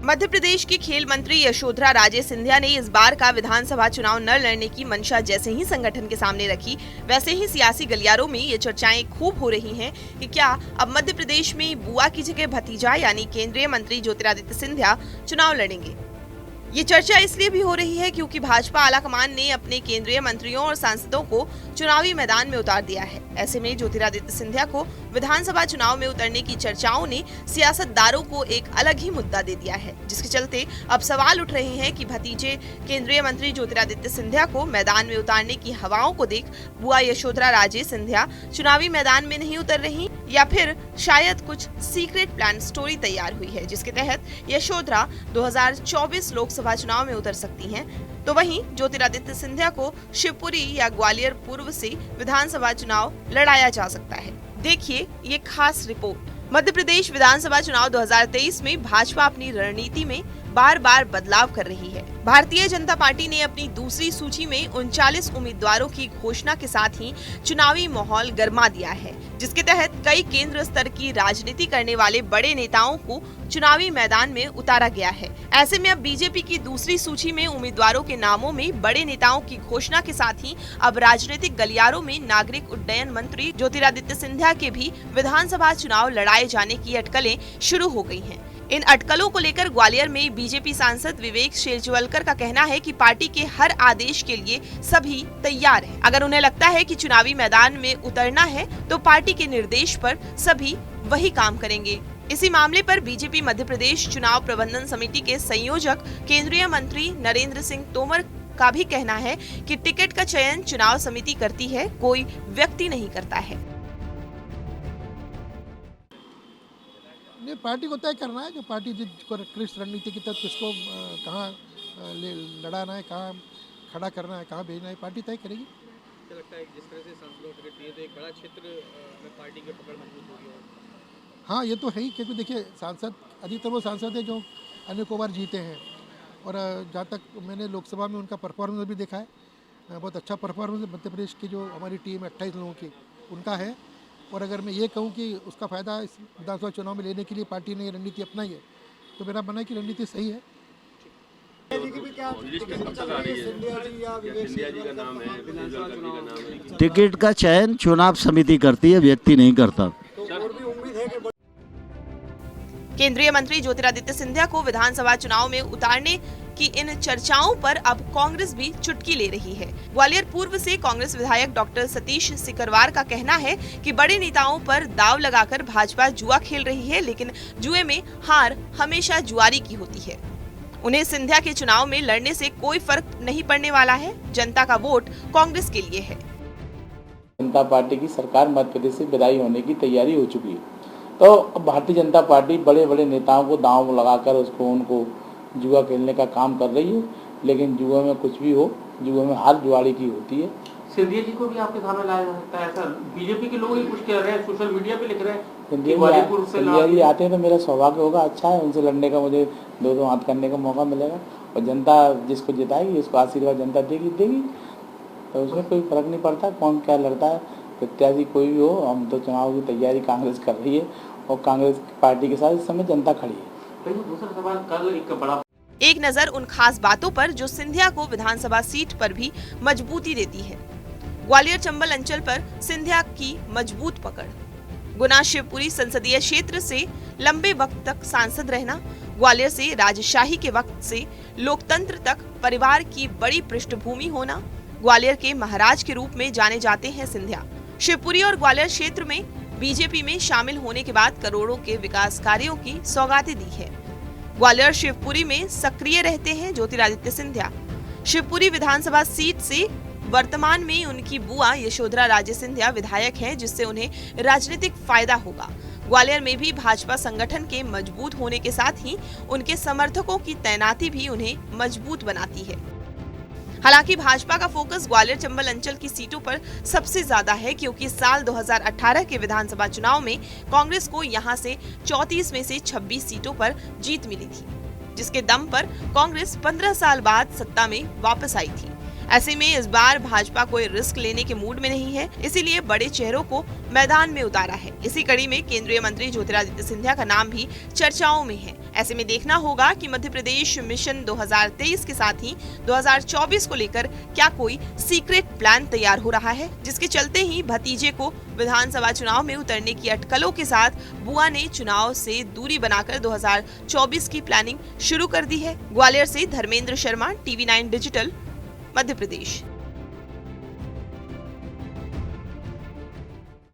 मध्य प्रदेश की खेल मंत्री यशोधरा राजे सिंधिया ने इस बार का विधानसभा चुनाव न लड़ने की मंशा जैसे ही संगठन के सामने रखी, वैसे ही सियासी गलियारों में ये चर्चाएं खूब हो रही हैं कि क्या अब मध्य प्रदेश में बुआ की जगह भतीजा यानी केंद्रीय मंत्री ज्योतिरादित्य सिंधिया चुनाव लड़ेंगे। ये चर्चा इसलिए भी हो रही है क्योंकि भाजपा आलाकमान ने अपने केंद्रीय मंत्रियों और सांसदों को चुनावी मैदान में उतार दिया है। ऐसे में ज्योतिरादित्य सिंधिया को विधानसभा चुनाव में उतरने की चर्चाओं ने सियासतदारों को एक अलग ही मुद्दा दे दिया है, जिसके चलते अब सवाल उठ रहे हैं कि भतीजे केंद्रीय मंत्री ज्योतिरादित्य सिंधिया को मैदान में उतारने की हवाओं को देख बुआ यशोधरा राजे सिंधिया चुनावी मैदान में नहीं उतर रही, या फिर शायद कुछ सीक्रेट प्लान स्टोरी तैयार हुई है जिसके तहत यशोधरा 2024 लोकसभा चुनाव में उतर सकती हैं। तो वहीं ज्योतिरादित्य सिंधिया को शिवपुरी या ग्वालियर पूर्व से विधानसभा चुनाव लड़ाया जा सकता है। देखिए ये खास रिपोर्ट। मध्य प्रदेश विधानसभा चुनाव 2023 में भाजपा अपनी रणनीति में बार बार बदलाव कर रही है। भारतीय जनता पार्टी ने अपनी दूसरी सूची में 39 उम्मीदवारों की घोषणा के साथ ही चुनावी माहौल गरमा दिया है, जिसके तहत कई केंद्र स्तर की राजनीति करने वाले बड़े नेताओं को चुनावी मैदान में उतारा गया है। ऐसे में अब बीजेपी की दूसरी सूची में उम्मीदवारों के नामों में बड़े नेताओं की घोषणा के साथ ही अब राजनीतिक गलियारों में नागरिक उड्डयन मंत्री ज्योतिरादित्य सिंधिया के भी विधानसभा चुनाव लड़ाए जाने की अटकलें शुरू हो गई हैं। इन अटकलों को लेकर ग्वालियर में बीजेपी सांसद विवेक शेजवलकर का कहना है कि पार्टी के हर आदेश के लिए सभी तैयार हैं। अगर उन्हें लगता है कि चुनावी मैदान में उतरना है तो पार्टी के निर्देश पर सभी वही काम करेंगे। इसी मामले पर बीजेपी मध्य प्रदेश चुनाव प्रबंधन समिति के संयोजक केंद्रीय मंत्री नरेंद्र सिंह तोमर का भी कहना है कि टिकट का चयन चुनाव समिति करती है, कोई व्यक्ति नहीं करता है। पार्टी को तय करना है, जो पार्टी जिस रणनीति की तहत किसको कहाँ लड़ाना है, कहाँ खड़ा करना है, कहाँ भेजना है, पार्टी तय करेगी। क्या लगता है जिस तरह से सांसदों को टिकट दिए तो एक बड़ा क्षेत्र में पार्टी की पकड़ मजबूत होगी? हाँ, ये तो है ही, क्योंकि देखिए सांसद अधिकतर वो सांसद है जो अनेकों बार जीते हैं, और जहाँ तक मैंने लोकसभा में उनका परफॉर्मेंस भी देखा है, बहुत अच्छा परफॉर्मेंस मध्य प्रदेश की जो हमारी टीम है 28 लोगों की उनका है। और अगर मैं ये कहूँ कि उसका फ़ायदा इस विधानसभा चुनाव में लेने के लिए पार्टी ने रणनीति अपनाई है, तो मेरा मानना है कि रणनीति सही है। टिकट का चयन चुनाव समिति करती है, व्यक्ति नहीं करता। केंद्रीय मंत्री ज्योतिरादित्य सिंधिया को विधानसभा चुनाव में उतारने की इन चर्चाओं पर अब कांग्रेस भी चुटकी ले रही है। ग्वालियर पूर्व से कांग्रेस विधायक डॉक्टर सतीश सिकरवार का कहना है कि बड़े नेताओं पर दाव लगाकर भाजपा जुआ खेल रही है, लेकिन जुए में हार हमेशा जुआरी की होती है। उन्हें सिंधिया के चुनाव में लड़ने से कोई फर्क नहीं पड़ने वाला है। जनता का वोट कांग्रेस के लिए है। जनता पार्टी की सरकार मध्य प्रदेश से विदाई होने की तैयारी हो चुकी है, तो भारतीय जनता पार्टी बड़े बड़े नेताओं को दांव लगाकर उनको जुआ खेलने का काम कर रही है, लेकिन जुआ में कुछ भी हो, जुआ में हार जुआड़ी की होती है। सिंधिया जी को भी आपके सामने लाया जा सकता है, ऐसा बीजेपी के लोग ही कुछ कह रहे हैं, सोशल मीडिया पे लिख रहे हैं। सिंधिया जी आते हैं तो मेरा सौभाग्य होगा, अच्छा है, उनसे लड़ने का मुझे दो हाथ करने का मौका मिलेगा, और जनता जिसको जिताएगी उसको आशीर्वाद जनता देगी, तो उसमें कोई फर्क नहीं पड़ता कौन क्या लड़ता है, प्रत्याशी कोई भी हो। हम तो चुनाव की तैयारी कांग्रेस कर रही है, और कांग्रेस पार्टी के साथ इस समय जनता खड़ी है। दूसरा सवाल, कल एक नजर उन खास बातों पर जो सिंधिया को विधानसभा सीट पर भी मजबूती देती है। ग्वालियर चंबल अंचल पर सिंधिया की मजबूत पकड़, गुना शिवपुरी संसदीय क्षेत्र से लंबे वक्त तक सांसद रहना, ग्वालियर से राजशाही के वक्त से लोकतंत्र तक परिवार की बड़ी पृष्ठभूमि होना, ग्वालियर के महाराज के रूप में जाने जाते हैं सिंधिया। शिवपुरी और ग्वालियर क्षेत्र में बीजेपी में शामिल होने के बाद करोड़ों के विकास कार्यों की सौगातें दी है। ग्वालियर शिवपुरी में सक्रिय रहते हैं ज्योतिरादित्य सिंधिया। शिवपुरी विधानसभा सीट से वर्तमान में उनकी बुआ यशोधरा राजे सिंधिया विधायक हैं, जिससे उन्हें राजनीतिक फायदा होगा। ग्वालियर में भी भाजपा संगठन के मजबूत होने के साथ ही उनके समर्थकों की तैनाती भी उन्हें मजबूत बनाती है। हालांकि भाजपा का फोकस ग्वालियर चंबल अंचल की सीटों पर सबसे ज्यादा है, क्योंकि साल 2018 के विधानसभा चुनाव में कांग्रेस को यहां से 34 में से 26 सीटों पर जीत मिली थी, जिसके दम पर कांग्रेस 15 साल बाद सत्ता में वापस आई थी। ऐसे में इस बार भाजपा कोई रिस्क लेने के मूड में नहीं है, इसीलिए बड़े चेहरों को मैदान में उतारा है। इसी कड़ी में केंद्रीय मंत्री ज्योतिरादित्य सिंधिया का नाम भी चर्चाओं में है। ऐसे में देखना होगा कि मध्य प्रदेश मिशन 2023 के साथ ही 2024 को लेकर क्या कोई सीक्रेट प्लान तैयार हो रहा है, जिसके चलते ही भतीजे को विधानसभा चुनाव में उतरने की अटकलों के साथ बुआ ने चुनाव से दूरी बनाकर 2024 की प्लानिंग शुरू कर दी है। ग्वालियर से धर्मेंद्र शर्मा, TV9 डिजिटल, मध्य प्रदेश।